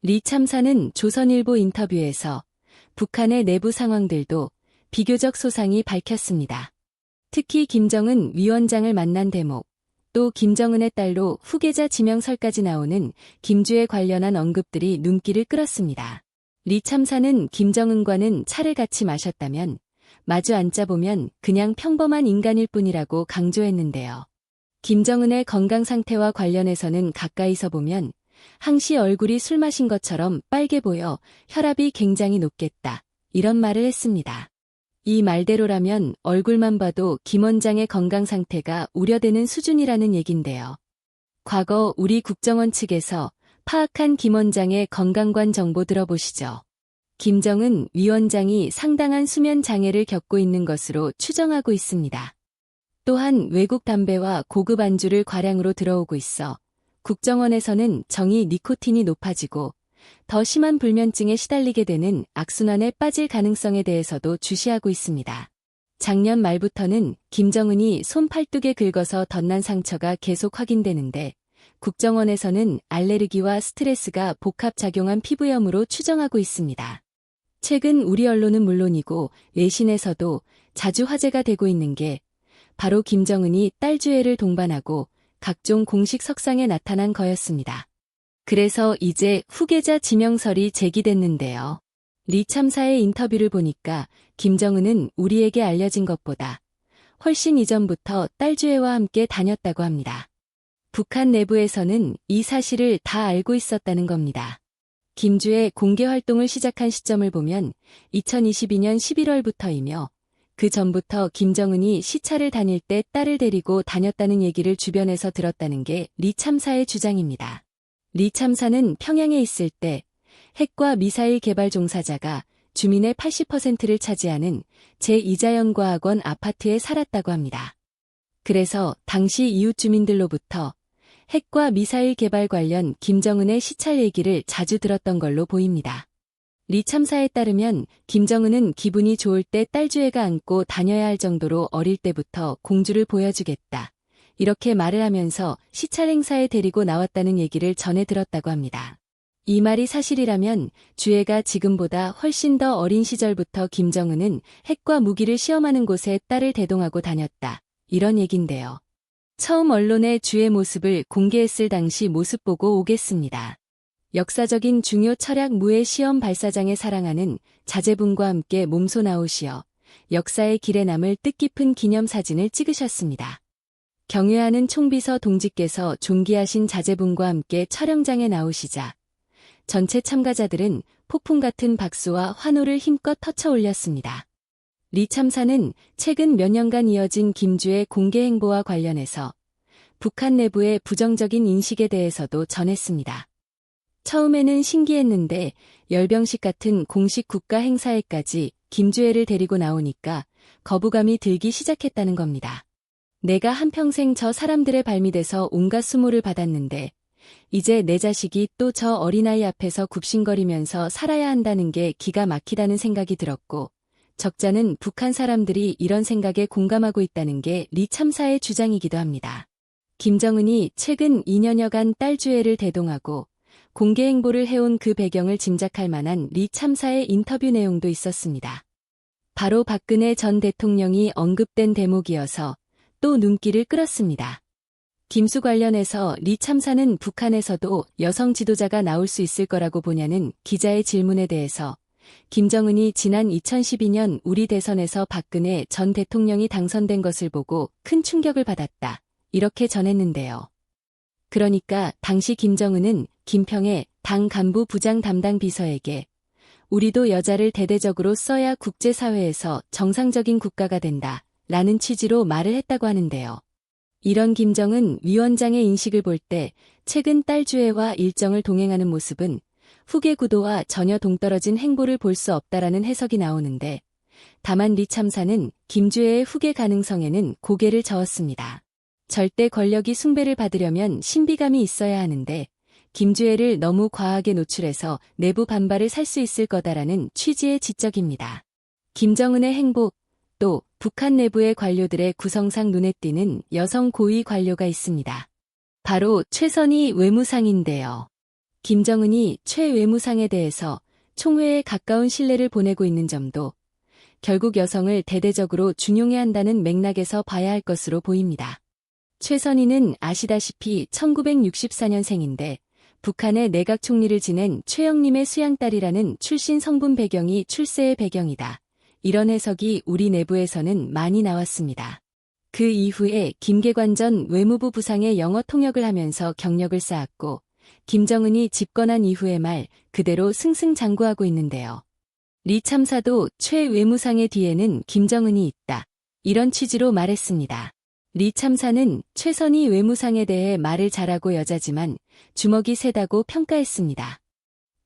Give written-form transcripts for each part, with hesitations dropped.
리 참사는 조선일보 인터뷰에서 북한의 내부 상황들도 비교적 소상히 밝혔습니다. 특히 김정은 위원장을 만난 대목, 또 김정은의 딸로 후계자 지명설까지 나오는 김주에 관련한 언급들이 눈길을 끌었습니다. 리 참사는 김정은과는 차를 같이 마셨다면 마주 앉아보면 그냥 평범한 인간일 뿐이라고 강조했는데요. 김정은의 건강 상태와 관련해서는 가까이서 보면 항시 얼굴이 술 마신 것처럼 빨개 보여 혈압이 굉장히 높겠다, 이런 말을 했습니다. 이 말대로라면 얼굴만 봐도 김 원장의 건강 상태가 우려되는 수준이라는 얘긴데요. 과거 우리 국정원 측에서 파악한 김 원장의 건강관 정보 들어보시죠. 김정은 위원장이 상당한 수면 장애를 겪고 있는 것으로 추정하고 있습니다. 또한 외국 담배와 고급 안주를 과량으로 들어오고 있어 국정원에서는 정이 니코틴이 높아지고 더 심한 불면증에 시달리게 되는 악순환에 빠질 가능성에 대해서도 주시하고 있습니다. 작년 말부터는 김정은이 손 팔뚝에 긁어서 덧난 상처가 계속 확인되는데 국정원에서는 알레르기와 스트레스가 복합작용한 피부염으로 추정하고 있습니다. 최근 우리 언론은 물론이고 외신에서도 자주 화제가 되고 있는 게 바로 김정은이 딸 주애를 동반하고 각종 공식 석상에 나타난 거였습니다. 그래서 이제 후계자 지명설이 제기됐는데요. 리 참사의 인터뷰를 보니까 김정은은 우리에게 알려진 것보다 훨씬 이전부터 딸 주애와 함께 다녔다고 합니다. 북한 내부에서는 이 사실을 다 알고 있었다는 겁니다. 김주애 공개 활동을 시작한 시점을 보면 2022년 11월부터이며 그 전부터 김정은이 시차를 다닐 때 딸을 데리고 다녔다는 얘기를 주변에서 들었다는 게 리 참사의 주장입니다. 리 참사는 평양에 있을 때 핵과 미사일 개발 종사자가 주민의 80%를 차지하는 제2자연과학원 아파트에 살았다고 합니다. 그래서 당시 이웃 주민들로부터 핵과 미사일 개발 관련 김정은의 시찰 얘기를 자주 들었던 걸로 보입니다. 리 참사에 따르면 김정은은 기분이 좋을 때 딸 주애가 안고 다녀야 할 정도로 어릴 때부터 공주를 보여주겠다, 이렇게 말을 하면서 시찰 행사에 데리고 나왔다는 얘기를 전해 들었다고 합니다. 이 말이 사실이라면 주애가 지금보다 훨씬 더 어린 시절부터 김정은은 핵과 무기를 시험하는 곳에 딸을 대동하고 다녔다, 이런 얘긴데요. 처음 언론에 주애 모습을 공개했을 당시 모습 보고 오겠습니다. 역사적인 중요 철학 무해 시험 발사장에 사랑하는 자제분과 함께 몸소 나오시어 역사의 길에 남을 뜻깊은 기념사진을 찍으셨습니다. 경애하는 총비서 동지께서 존귀하신 자제분과 함께 촬영장에 나오시자 전체 참가자들은 폭풍 같은 박수와 환호를 힘껏 터쳐 올렸습니다. 리 참사는 최근 몇 년간 이어진 김주애 공개 행보와 관련해서 북한 내부의 부정적인 인식에 대해서도 전했습니다. 처음에는 신기했는데 열병식 같은 공식 국가 행사에까지 김주애를 데리고 나오니까 거부감이 들기 시작했다는 겁니다. 내가 한평생 저 사람들의 발밑에서 온갖 수모를 받았는데 이제 내 자식이 또 저 어린아이 앞에서 굽신거리면서 살아야 한다는 게 기가 막히다는 생각이 들었고, 적잖은 북한 사람들이 이런 생각에 공감하고 있다는 게 리 참사의 주장이기도 합니다. 김정은이 최근 2년여간 딸 주애를 대동하고 공개 행보를 해온 그 배경을 짐작할 만한 리 참사의 인터뷰 내용도 있었습니다. 바로 박근혜 전 대통령이 언급된 대목이어서 또 눈길을 끌었습니다. 김수 관련해서 리 참사는 북한에서도 여성 지도자가 나올 수 있을 거라고 보냐는 기자의 질문에 대해서 김정은이 지난 2012년 우리 대선에서 박근혜 전 대통령이 당선된 것을 보고 큰 충격을 받았다, 이렇게 전했는데요. 그러니까 당시 김정은은 김평의 당 간부 부장 담당 비서에게 우리도 여자를 대대적으로 써야 국제사회에서 정상적인 국가가 된다, 라는 취지로 말을 했다고 하는데요. 이런 김정은 위원장의 인식을 볼 때 최근 딸 주애와 일정을 동행하는 모습은 후계 구도와 전혀 동떨어진 행보를 볼 수 없다라는 해석이 나오는데, 다만 리 참사는 김주애의 후계 가능성에는 고개를 저었습니다. 절대 권력이 숭배를 받으려면 신비감이 있어야 하는데 김주애를 너무 과하게 노출해서 내부 반발을 살 수 있을 거다라는 취지의 지적입니다. 김정은의 행보, 또 북한 내부의 관료들의 구성상 눈에 띄는 여성 고위 관료가 있습니다. 바로 최선희 외무상인데요. 김정은이 최 외무상에 대해서 총회에 가까운 신뢰를 보내고 있는 점도 결국 여성을 대대적으로 중용해야 한다는 맥락에서 봐야 할 것으로 보입니다. 최선희는 아시다시피 1964년생인데 북한의 내각 총리를 지낸 최영림의 수양딸이라는 출신 성분 배경이 출세의 배경이다. 이런 해석이 우리 내부에서는 많이 나왔습니다. 그 이후에 김계관 전 외무부 부상의 영어 통역을 하면서 경력을 쌓았고 김정은이 집권한 이후의 말 그대로 승승장구하고 있는데요. 리 참사도 최 외무상의 뒤에는 김정은이 있다. 이런 취지로 말했습니다. 리 참사는 최선희 외무상에 대해 말을 잘하고 여자지만 주먹이 세다고 평가했습니다.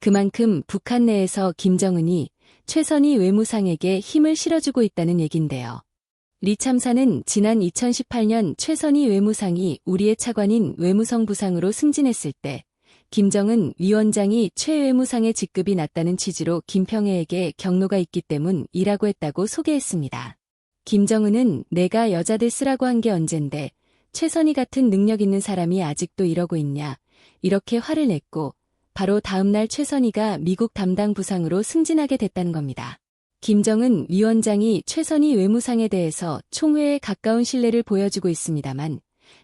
그만큼 북한 내에서 김정은이 최선희 외무상에게 힘을 실어주고 있다는 얘긴데요. 리 참사는 지난 2018년 최선희 외무상이 우리의 차관인 외무성 부상으로 승진했을 때 김정은 위원장이 최 외무상의 직급이 낮다는 취지로 김평애에게 경로가 있기 때문이라고 했다고 소개했습니다. 김정은은 내가 여자들 쓰라고 한 게 언젠데 최선희 같은 능력 있는 사람이 아직도 이러고 있냐 이렇게 화를 냈고 바로 다음날 최선희가 미국 담당 부상으로 승진하게 됐다는 겁니다. 김정은 위원장이 최선희 외무상에 대해서 총회에 가까운 신뢰를 보여주고 있습니다만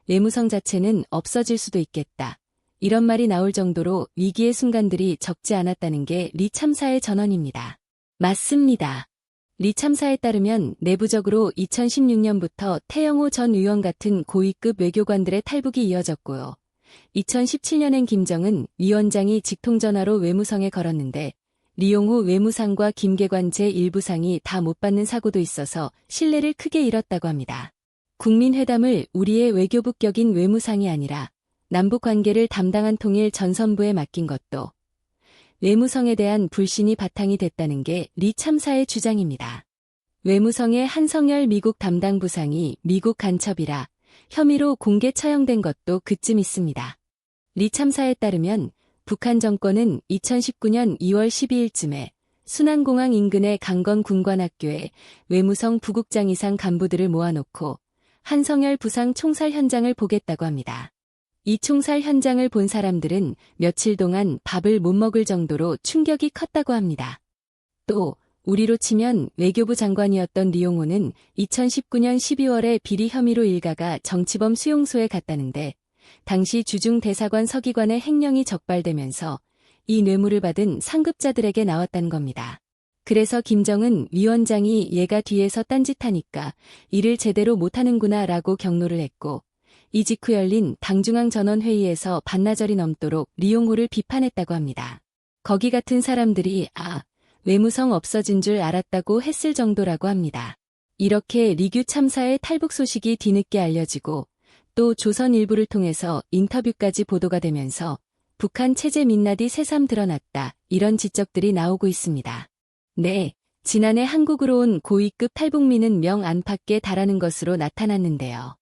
외무성 자체는 없어질 수도 있겠다. 이런 말이 나올 정도로 위기의 순간들이 적지 않았다는 게 리 참사의 전언입니다. 맞습니다. 리 참사에 따르면 내부적으로 2016년부터 태영호 전 의원 같은 고위급 외교관들의 탈북이 이어졌고요. 2017년엔 김정은 위원장이 직통전화로 외무성에 걸었는데 리용호 외무상과 김계관 제1부상이 다 못 받는 사고도 있어서 신뢰를 크게 잃었다고 합니다. 국민회담을 우리의 외교부 격인 외무상이 아니라 남북관계를 담당한 통일 전선부에 맡긴 것도 외무성에 대한 불신이 바탕이 됐다는 게 리 참사의 주장입니다. 외무성의 한성열 미국 담당 부상이 미국 간첩이라 혐의로 공개 처형된 것도 그쯤 있습니다. 리 참사에 따르면 북한 정권은 2019년 2월 12일쯤에 순안공항 인근의 강건 군관학교에 외무성 부국장 이상 간부들을 모아놓고 한성열 부상 총살 현장을 보겠다고 합니다. 이 총살 현장을 본 사람들은 며칠 동안 밥을 못 먹을 정도로 충격이 컸다고 합니다. 또 우리로 치면 외교부 장관이었던 리용호는 2019년 12월에 비리 혐의로 일가가 정치범 수용소에 갔다는데 당시 주중 대사관 서기관의 횡령이 적발되면서 이 뇌물을 받은 상급자들에게 나왔다는 겁니다. 그래서 김정은 위원장이 얘가 뒤에서 딴짓하니까 일을 제대로 못하는구나 라고 경로를 했고 이 직후 열린 당중앙 전원회의에서 반나절이 넘도록 리용호를 비판했다고 합니다. 거기 같은 사람들이 외무성 없어진 줄 알았다고 했을 정도라고 합니다. 이렇게 리규 참사의 탈북 소식이 뒤늦게 알려지고 또 조선일보를 통해서 인터뷰까지 보도가 되면서 북한 체제 민낯이 새삼 드러났다. 이런 지적들이 나오고 있습니다. 네, 지난해 한국으로 온 고위급 탈북민은 명 안팎에 달하는 것으로 나타났는데요.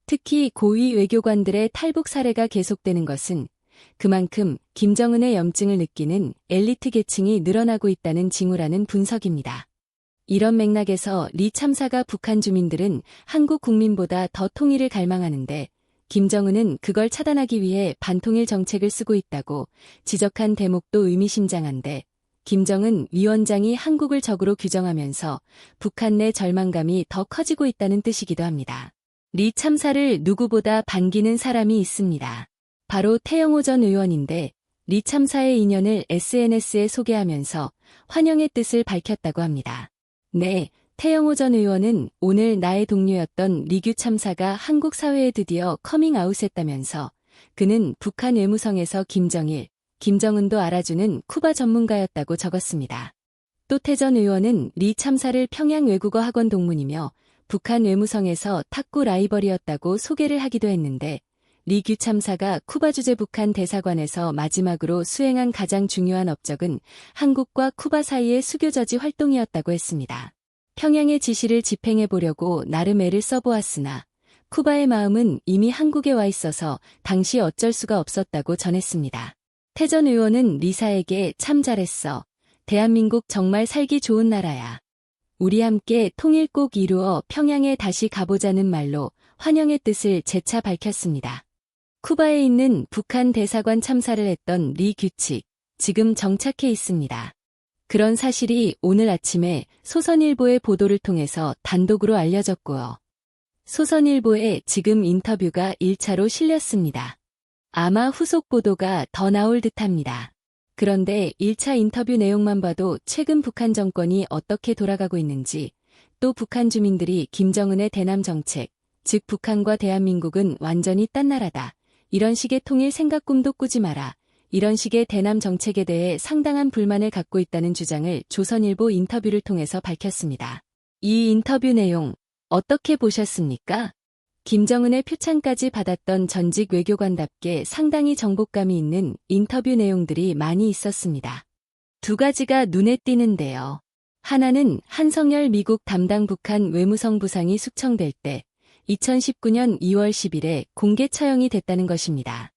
특히 고위 외교관들의 탈북 사례가 계속되는 것은 그만큼 김정은의 염증을 느끼는 엘리트 계층이 늘어나고 있다는 징후라는 분석입니다. 이런 맥락에서 리 참사가 북한 주민들은 한국 국민보다 더 통일을 갈망하는데 김정은은 그걸 차단하기 위해 반통일 정책을 쓰고 있다고 지적한 대목도 의미심장한데 김정은 위원장이 한국을 적으로 규정하면서 북한 내 절망감이 더 커지고 있다는 뜻이기도 합니다. 리 참사를 누구보다 반기는 사람이 있습니다. 바로 태영호 전 의원인데 리 참사의 인연을 SNS에 소개하면서 환영의 뜻을 밝혔다고 합니다. 네, 태영호 전 의원은 오늘 나의 동료였던 리규 참사가 한국 사회에 드디어 커밍아웃했다면서 그는 북한 외무성에서 김정일, 김정은도 알아주는 쿠바 전문가였다고 적었습니다. 또 태 전 의원은 리 참사를 평양 외국어 학원 동문이며 북한 외무성에서 탁구 라이벌이었다고 소개를 하기도 했는데 리규 참사가 쿠바 주재 북한 대사관에서 마지막으로 수행한 가장 중요한 업적은 한국과 쿠바 사이의 수교저지 활동이었다고 했습니다. 평양의 지시를 집행해 보려고 나름 애를 써보았으나 쿠바의 마음은 이미 한국에 와 있어서 당시 어쩔 수가 없었다고 전했습니다. 태 전 의원은 리사에게 참 잘했어. 대한민국 정말 살기 좋은 나라야. 우리 함께 통일 꼭 이루어 평양에 다시 가보자는 말로 환영의 뜻을 재차 밝혔습니다. 쿠바에 있는 북한 대사관 참사를 했던 리 규칙, 지금 정착해 있습니다. 그런 사실이 오늘 아침에 조선일보의 보도를 통해서 단독으로 알려졌고요. 조선일보에 지금 인터뷰가 1차로 실렸습니다. 아마 후속 보도가 더 나올 듯합니다. 그런데 1차 인터뷰 내용만 봐도 최근 북한 정권이 어떻게 돌아가고 있는지, 또 북한 주민들이 김정은의 대남 정책, 즉 북한과 대한민국은 완전히 딴 나라다, 이런 식의 통일 생각 꿈도 꾸지 마라, 이런 식의 대남 정책에 대해 상당한 불만을 갖고 있다는 주장을 조선일보 인터뷰를 통해서 밝혔습니다. 이 인터뷰 내용 어떻게 보셨습니까? 김정은의 표창까지 받았던 전직 외교관답게 상당히 정복감이 있는 인터뷰 내용들이 많이 있었습니다. 두 가지가 눈에 띄는데요. 하나는 한성열 미국 담당 북한 외무성 부상이 숙청될 때 2019년 2월 10일에 공개 처형이 됐다는 것입니다.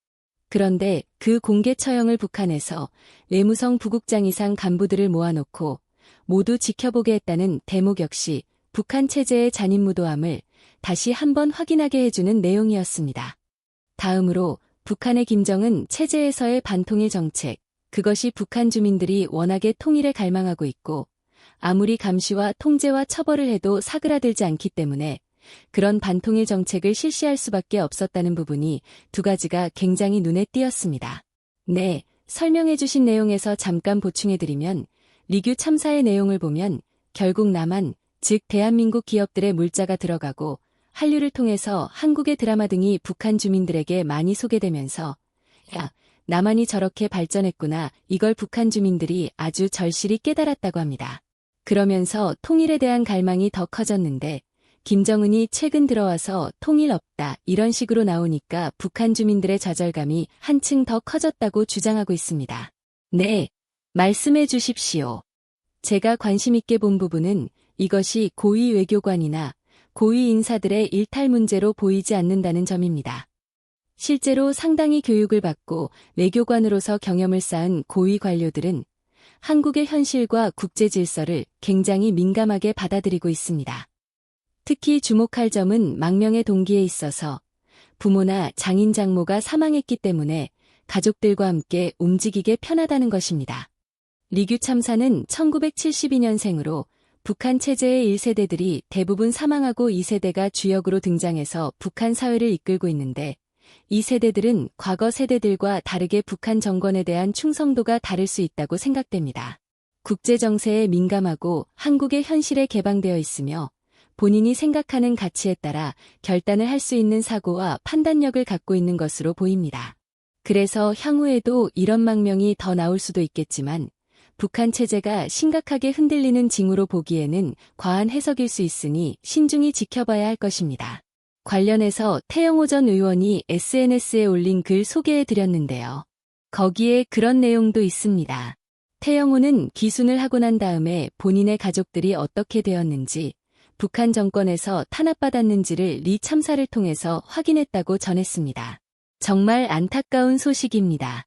그런데 그 공개 처형을 북한에서 외무성 부국장 이상 간부들을 모아놓고 모두 지켜보게 했다는 대목 역시 북한 체제의 잔인무도함을 다시 한번 확인하게 해주는 내용이었습니다. 다음으로 북한의 김정은 체제에서의 반통일 정책, 그것이 북한 주민들이 워낙에 통일에 갈망하고 있고 아무리 감시와 통제와 처벌을 해도 사그라들지 않기 때문에 그런 반통일 정책을 실시할 수밖에 없었다는 부분이 두 가지가 굉장히 눈에 띄었습니다. 네, 설명해 주신 내용에서 잠깐 보충해드리면 리규 참사의 내용을 보면 결국 남한, 즉 대한민국 기업들의 물자가 들어가고 한류를 통해서 한국의 드라마 등이 북한 주민들에게 많이 소개되면서 야, 남한이 저렇게 발전했구나, 이걸 북한 주민들이 아주 절실히 깨달았다고 합니다. 그러면서 통일에 대한 갈망이 더 커졌는데 김정은이 최근 들어와서 통일 없다 이런 식으로 나오니까 북한 주민들의 좌절감이 한층 더 커졌다고 주장하고 있습니다. 네, 말씀해 주십시오. 제가 관심 있게 본 부분은 이것이 고위 외교관이나 고위 인사들의 일탈 문제로 보이지 않는다는 점입니다. 실제로 상당히 교육을 받고 외교관으로서 경험을 쌓은 고위 관료들은 한국의 현실과 국제 질서를 굉장히 민감하게 받아들이고 있습니다. 특히 주목할 점은 망명의 동기에 있어서 부모나 장인 장모가 사망했기 때문에 가족들과 함께 움직이게 편하다는 것입니다. 리규 참사는 1972년생으로 북한 체제의 1세대들이 대부분 사망하고 2세대가 주역으로 등장해서 북한 사회를 이끌고 있는데 이 세대들은 과거 세대들과 다르게 북한 정권에 대한 충성도가 다를 수 있다고 생각됩니다. 국제 정세에 민감하고 한국의 현실에 개방되어 있으며 본인이 생각하는 가치에 따라 결단을 할 수 있는 사고와 판단력을 갖고 있는 것으로 보입니다. 그래서 향후에도 이런 망명이 더 나올 수도 있겠지만 북한 체제가 심각하게 흔들리는 징후로 보기에는 과한 해석일 수 있으니 신중히 지켜봐야 할 것입니다. 관련해서 태영호 전 의원이 SNS에 올린 글 소개해드렸는데요. 거기에 그런 내용도 있습니다. 태영호는 귀순을 하고 난 다음에 본인의 가족들이 어떻게 되었는지, 북한 정권에서 탄압받았는지를 리 참사를 통해서 확인했다고 전했습니다. 정말 안타까운 소식입니다.